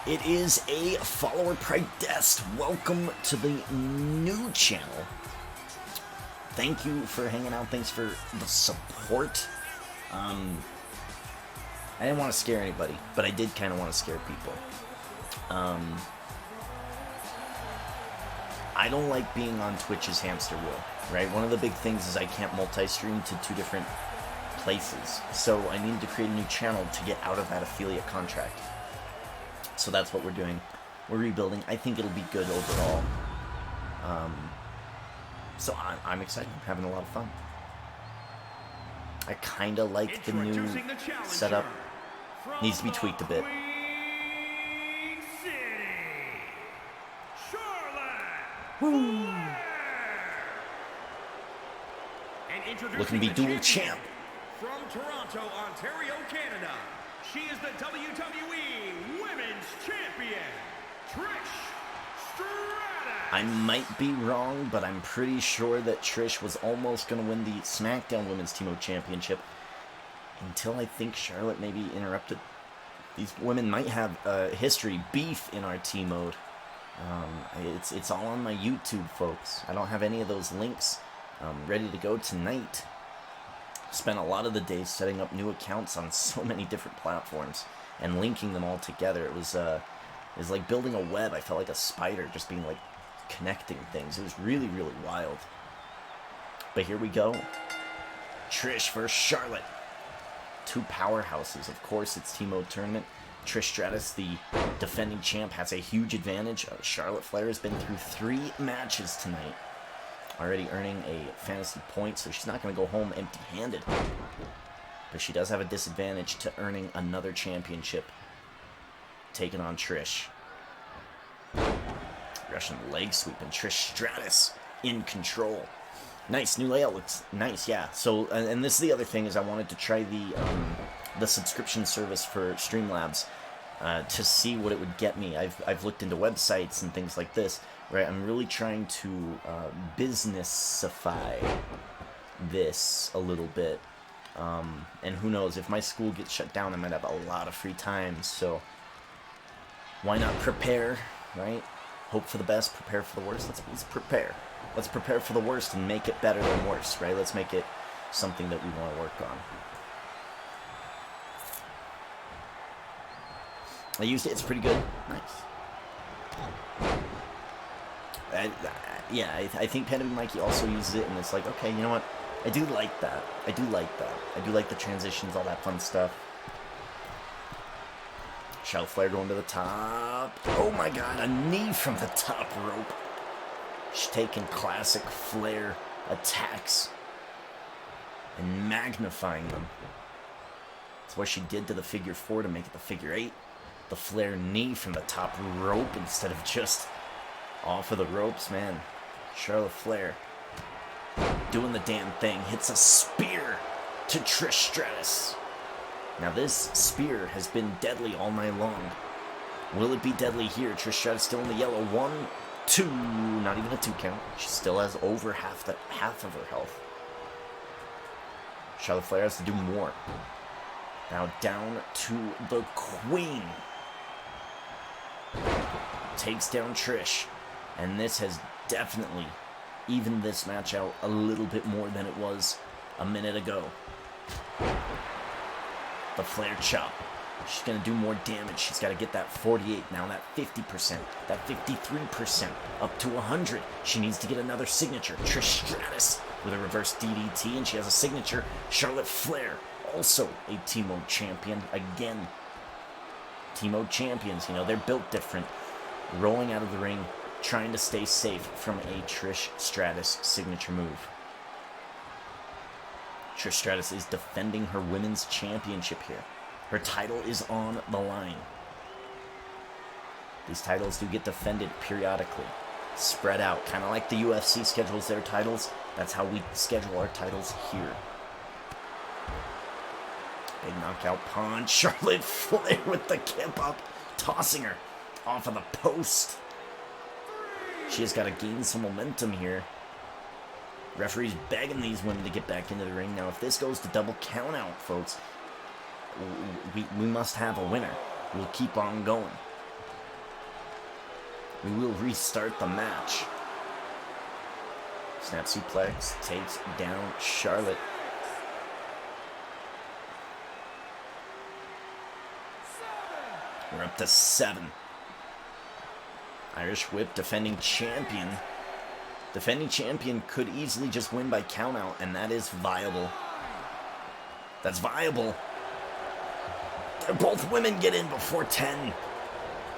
It is a follower protest. Welcome to the new channel. Thank you for hanging out. Thanks for the support. I didn't want to scare anybody, but I did kind of want to scare people. I don't like being on Twitch's hamster wheel, right? One of the big things is I can't multi-stream to 2 different places. So I needed to create a new channel to get out of that affiliate contract. So that's what we're doing. We're rebuilding. I think it'll be good overall. So I'm excited. I'm having a lot of fun. I kind of like the new setup. Needs to be tweaked a bit. Woo. Looking to be dual champ. From Toronto, Ontario, Canada, she is the WWE Women's Champion, Trish Stratus. I might be wrong, but I'm pretty sure that Trish was almost going to win the SmackDown Women's TMode Championship until I think Charlotte maybe interrupted. These women might have history beef in our TMode. It's all on my YouTube, folks. I don't have any of those links ready to go tonight. Spent a lot of the day setting up new accounts on so many different platforms and linking them all together. It was like building a web. I felt like a spider, just being like connecting things. It was really, really wild. But here we go. Trish versus Charlotte. 2 powerhouses. Of course, it's TMode tournament. Trish Stratus, the defending champ, has a huge advantage. Charlotte Flair has been through 3 matches tonight, already earning a fantasy point, so she's not going to go home empty-handed. But she does have a disadvantage to earning another championship, taking on Trish. Russian leg sweep, and Trish Stratus in control. Nice, new layout looks nice, yeah. So, and this is the other thing, is I wanted to try the subscription service for Streamlabs to see what it would get me. I've looked into websites and things like this, right? I'm really trying to businessify this a little bit. And who knows, if my school gets shut down, I might have a lot of free time, so why not prepare, right? Hope for the best, prepare for the worst. Let's prepare. Let's prepare for the worst and make it better than worse, right? Let's make it something that we want to work on. I used it, it's pretty good. Nice. I think Panda Mikey also uses it, and it's like, okay, you know what? I do like that. I do like the transitions, all that fun stuff. Charlotte Flair going to the top. Oh my god, a knee from the top rope. She's taking classic Flair attacks and magnifying them. That's what she did to the figure 4 to make it the figure 8. The Flair knee from the top rope instead of just off of the ropes, man. Charlotte Flair doing the damn thing. Hits a spear to Trish Stratus. Now this spear has been deadly all night long. Will it be deadly here? Trish Stratus still in the yellow. 1, 2, not even a 2 count. She still has over half of her health. Charlotte Flair has to do more. Now down to the Queen. Takes down Trish. And this has definitely evened this match out a little bit more than it was a minute ago. The Flair chop. She's going to do more damage. She's got to get that 48, now that 50%, that 53%, up to 100. She needs to get another signature. Trish Stratus with a reverse DDT, and she has a signature. Charlotte Flair, also a TMode champion. Again, TMode champions, you know, they're built different. Rolling out of the ring, trying to stay safe from a Trish Stratus signature move. Trish Stratus is defending her women's championship here. Her title is on the line. These titles do get defended periodically, spread out, kind of like the UFC schedules their titles. That's how we schedule our titles here. Big knockout punch. Charlotte Flair with the kip up, tossing her off of the post. She has got to gain some momentum here. Referee's begging these women to get back into the ring. Now, if this goes to double count out, folks, we must have a winner. We'll keep on going. We will restart the match. Snap suplex takes down Charlotte. We're up to 7. Irish Whip, defending champion. Defending champion could easily just win by countout, and that is viable. That's viable. Both women get in before 10.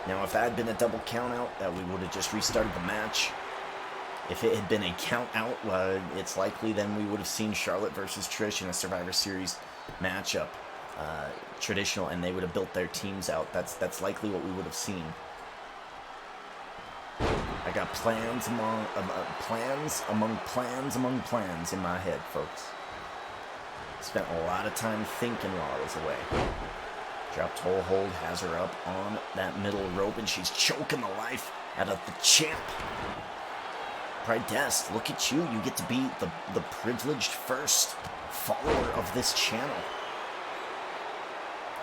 Now, if that had been a double countout, that we would have just restarted the match. If it had been a countout, it's likely then we would have seen Charlotte versus Trish in a Survivor Series matchup. Traditional, and they would have built their teams out. That's likely what we would have seen. I got plans among plans in my head, folks. Spent a lot of time thinking while I was away. Drop toe hold has her up on that middle rope, and she's choking the life out of the champ. Pridest, look at you. You get to be the privileged first follower of this channel.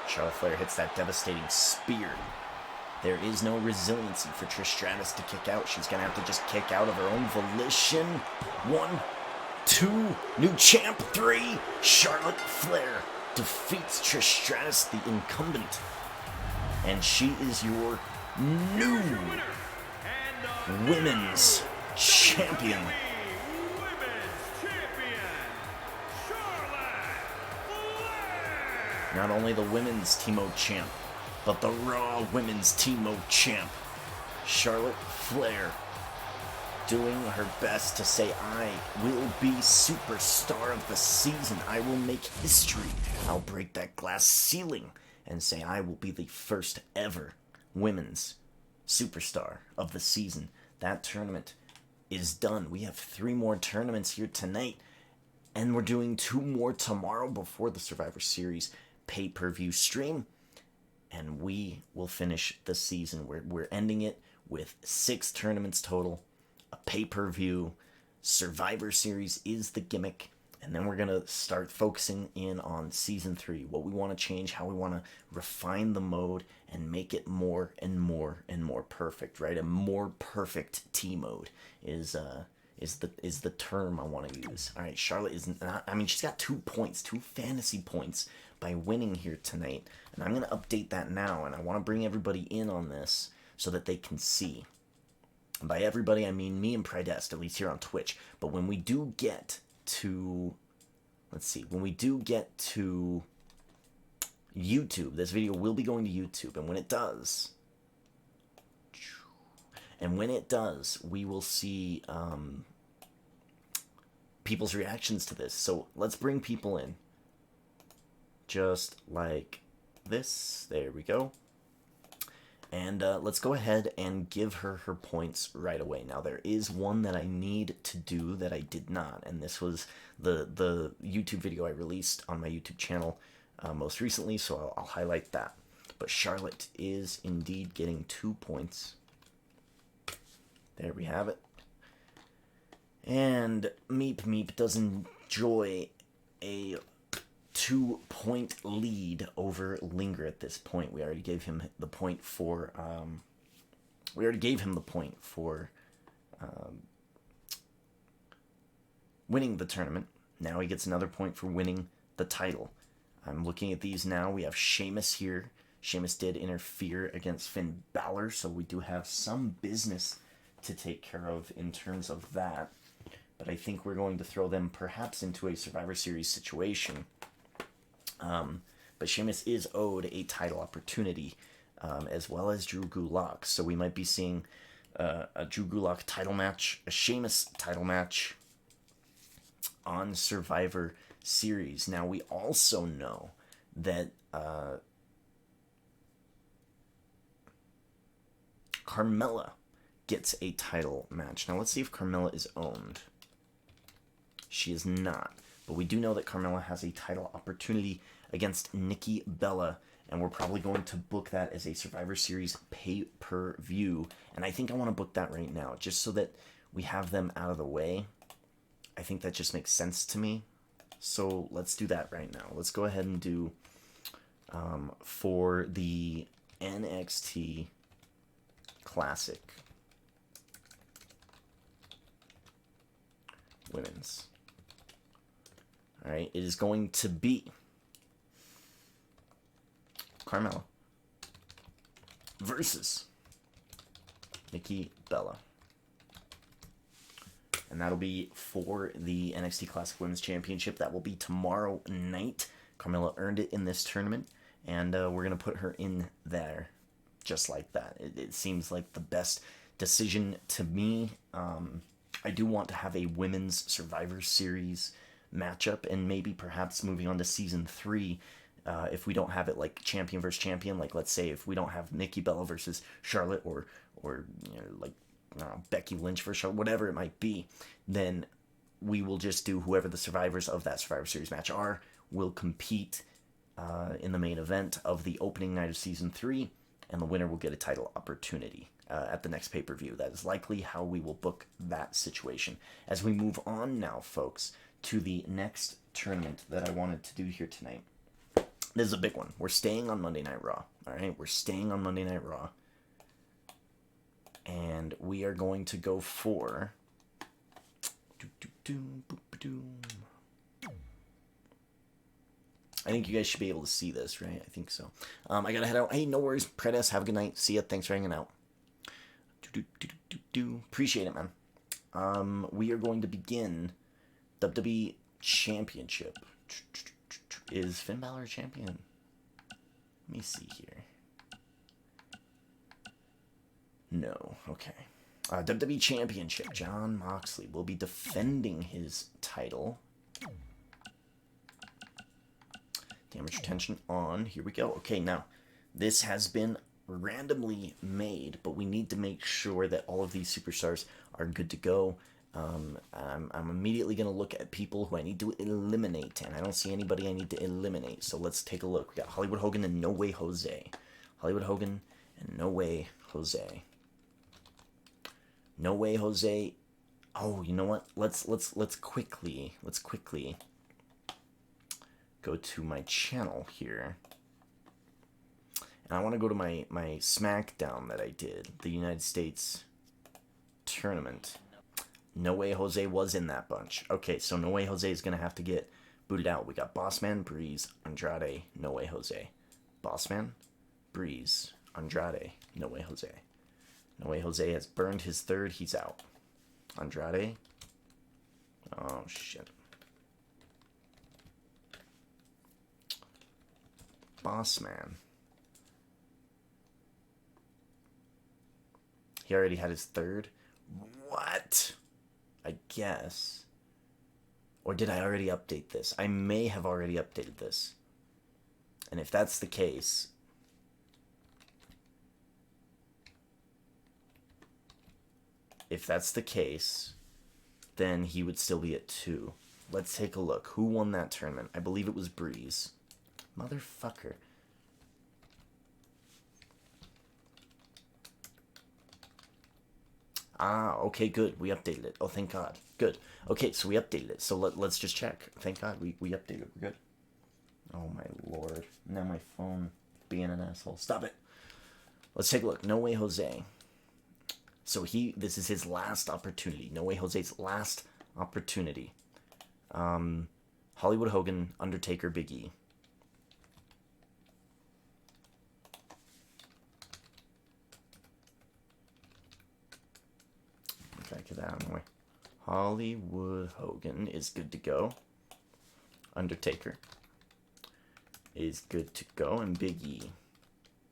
Charlotte Flair hits that devastating spear. There is no resiliency for Trish Stratus to kick out. She's going to have to just kick out of her own volition. 1, 2, new champ. 3, Charlotte Flair defeats Trish Stratus, the incumbent. And she is your new women's champion. Not only the women's TMode champ, but the Raw Women's TMode champ. Charlotte Flair doing her best to say, I will be superstar of the season. I will make history. I'll break that glass ceiling and say I will be the first ever women's superstar of the season. That tournament is done. We have 3 more tournaments here tonight, and we're doing 2 more tomorrow before the Survivor Series pay-per-view stream. And we will finish the season. We're ending it with 6 tournaments total, a pay-per-view. Survivor Series is the gimmick. And then we're going to start focusing in on Season 3. What we want to change, how we want to refine the mode and make it more and more and more perfect, right? A more perfect T-mode is the term I want to use. All right, Charlotte is not... I mean, she's got 2 points, 2 fantasy points by winning here tonight. And I'm going to update that now, and I want to bring everybody in on this so that they can see. And by everybody, I mean me and Pridest, at least here on Twitch. But when we do get to... Let's see. When we do get to YouTube, this video will be going to YouTube. And when it does... we will see people's reactions to this. So let's bring people in. Just like this. There we go. And let's go ahead and give her her points right away. Now, there is one that I need to do that I did not. And this was the YouTube video I released on my YouTube channel most recently. So I'll highlight that. But Charlotte is indeed getting 2 points. There we have it. And Meep does enjoy a 2-point lead over Linger at this point. We already gave him the point for winning the tournament. Now he gets another point for winning the title. I'm looking at these now. We have Sheamus here. Sheamus did interfere against Finn Balor, so we do have some business to take care of in terms of that. But I think we're going to throw them perhaps into a Survivor Series situation. But Sheamus is owed a title opportunity, as well as Drew Gulak. So we might be seeing a Drew Gulak title match, a Sheamus title match on Survivor Series. Now, we also know that Carmella gets a title match. Now, let's see if Carmella is owned. She is not. But we do know that Carmella has a title opportunity against Nikki Bella, and we're probably going to book that as a Survivor Series pay-per-view. And I think I want to book that right now, just so that we have them out of the way. I think that just makes sense to me. So let's do that right now. Let's go ahead and do, for the NXT Classic Women's. All right, it is going to be Carmella versus Nikki Bella. And that'll be for the NXT Classic Women's Championship. That will be tomorrow night. Carmella earned it in this tournament, and we're going to put her in there just like that. It seems like the best decision to me. I do want to have a Women's Survivor Series matchup, and maybe perhaps moving on to Season 3, if we don't have it like champion versus champion, like let's say if we don't have Nikki Bella versus Charlotte, or you know, like Becky Lynch versus Charlotte, whatever it might be, then we will just do whoever the survivors of that Survivor Series match are will compete in the main event of the opening night of Season 3, and the winner will get a title opportunity at the next pay-per-view. That is likely how we will book that situation. As we move on now, folks, to the next tournament that I wanted to do here tonight. This is a big one. We're staying on Monday Night Raw. All right, we're staying on Monday Night Raw. And we are going to go for... I think you guys should be able to see this, right? I think so. I gotta head out. Hey, no worries. Predes, have a good night. See ya. Thanks for hanging out. Appreciate it, man. We are going to begin WWE Championship. Is Finn Balor a champion? Let me see here. No. Okay. WWE Championship. Jon Moxley will be defending his title. Damage retention on. Here we go. Okay, now, this has been randomly made, but we need to make sure that all of these superstars are good to go. I'm immediately going to look at people who I need to eliminate, and I don't see anybody I need to eliminate, so let's take a look. We got Hollywood Hogan and No Way Jose. Hollywood Hogan and No Way Jose. No Way Jose. Oh, you know what? Let's quickly go to my channel here. And I want to go to my SmackDown that I did, the United States tournament. No Way Jose was in that bunch. Okay, so No Way Jose is going to have to get booted out. We got Bossman, Breeze, Andrade, No Way Jose. Bossman, Breeze, Andrade, No Way Jose. No Way Jose has burned his third. He's out. Andrade. Oh, shit. Bossman. He already had his third? What? I guess. Or did I already update this? I may have already updated this. And if that's the case... then he would still be at 2. Let's take a look. Who won that tournament? I believe it was Breeze. Motherfucker. Ah, okay, good. We updated it. Oh, thank God. Good. Okay, so we updated it. So let's just check. Thank God we updated it. We're good. Oh my lord. Now my phone being an asshole. Stop it. Let's take a look. No Way Jose. So this is his last opportunity. No Way Jose's last opportunity. Hollywood Hogan, Undertaker, Big E. Okay, get that out of the way. Hollywood Hogan is good to go. Undertaker is good to go, and Big E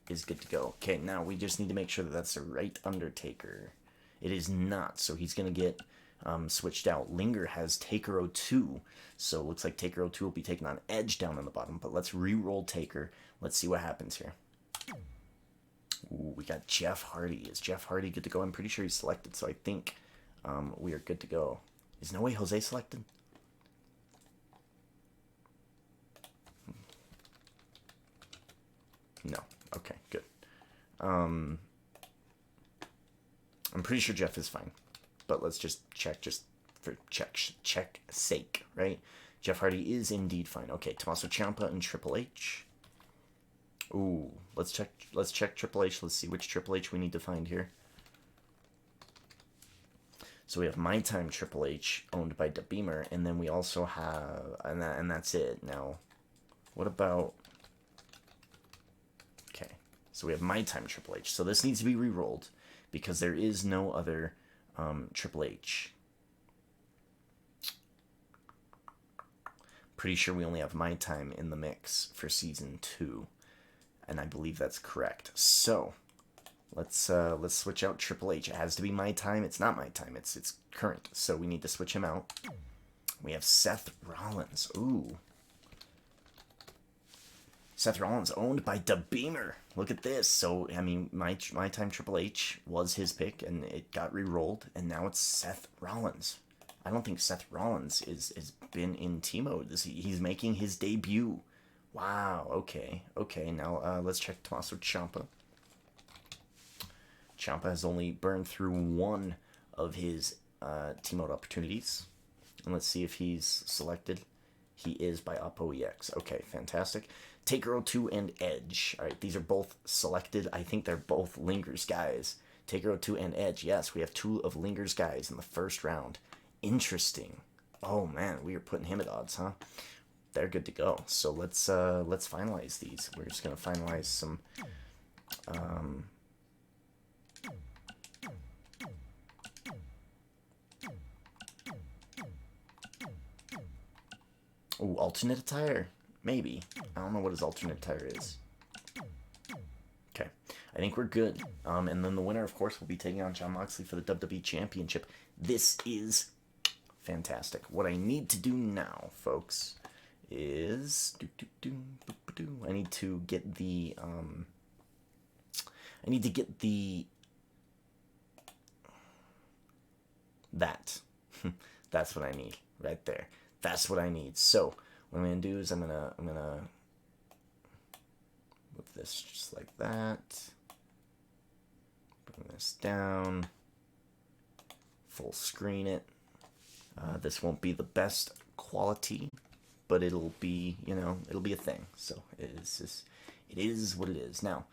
is good to go. Okay, now we just need to make sure that that's the right Undertaker. It is not, so he's going to get switched out. Linger has Taker 02, so it looks like Taker 02 will be taking on Edge down on the bottom, but let's re-roll Taker. Let's see what happens here. Ooh, we got Jeff Hardy. Is Jeff Hardy good to go? I'm pretty sure he's selected, so I think we are good to go. Is No Way Jose selected? No. Okay, good. I'm pretty sure Jeff is fine, but let's just check, just for check sake, right? Jeff Hardy is indeed fine. Okay, Tommaso Ciampa and Triple H. Ooh, let's check Triple H. Let's see which Triple H we need to find here. So we have My Time Triple H, owned by DeBeamer, and then we also have, and that's it. Now, what about? Okay, so we have My Time Triple H. So this needs to be re-rolled because there is no other Triple H. Pretty sure we only have My Time in the mix for season 2, and I believe that's correct. So let's switch out Triple H. It has to be My Time. It's not My Time. It's current. So we need to switch him out. We have Seth Rollins. Ooh. Seth Rollins owned by DeBeamer. Look at this. So, I mean, my Time Triple H was his pick, and it got re-rolled, and now it's Seth Rollins. I don't think Seth Rollins has been in TMode. He's making his debut. Wow, okay. Okay, now let's check Tommaso Ciampa. Ciampa has only burned through one of his TMode opportunities. And let's see if he's selected. He is by OppoEX. Okay, fantastic. Taker 02 and Edge. All right, these are both selected. I think they're both Linger's guys. Taker 02 and Edge. Yes, we have 2 of Linger's guys in the first round. Interesting. Oh man, we are putting him at odds, huh? They're good to go. So let's finalize these. We're just gonna finalize some. Oh, alternate attire? Maybe. I don't know what his alternate attire is. Okay. I think we're good. And then the winner, of course, will be taking on Jon Moxley for the WWE Championship. This is fantastic. What I need to do now, folks, is... I need to get the... That. That's what I need. Right there. That's what I need. So, what I'm going to do is I'm gonna move this just like that. Bring this down. Full screen it. This won't be the best quality, but it'll be, it'll be a thing. So, it is what it is. Now,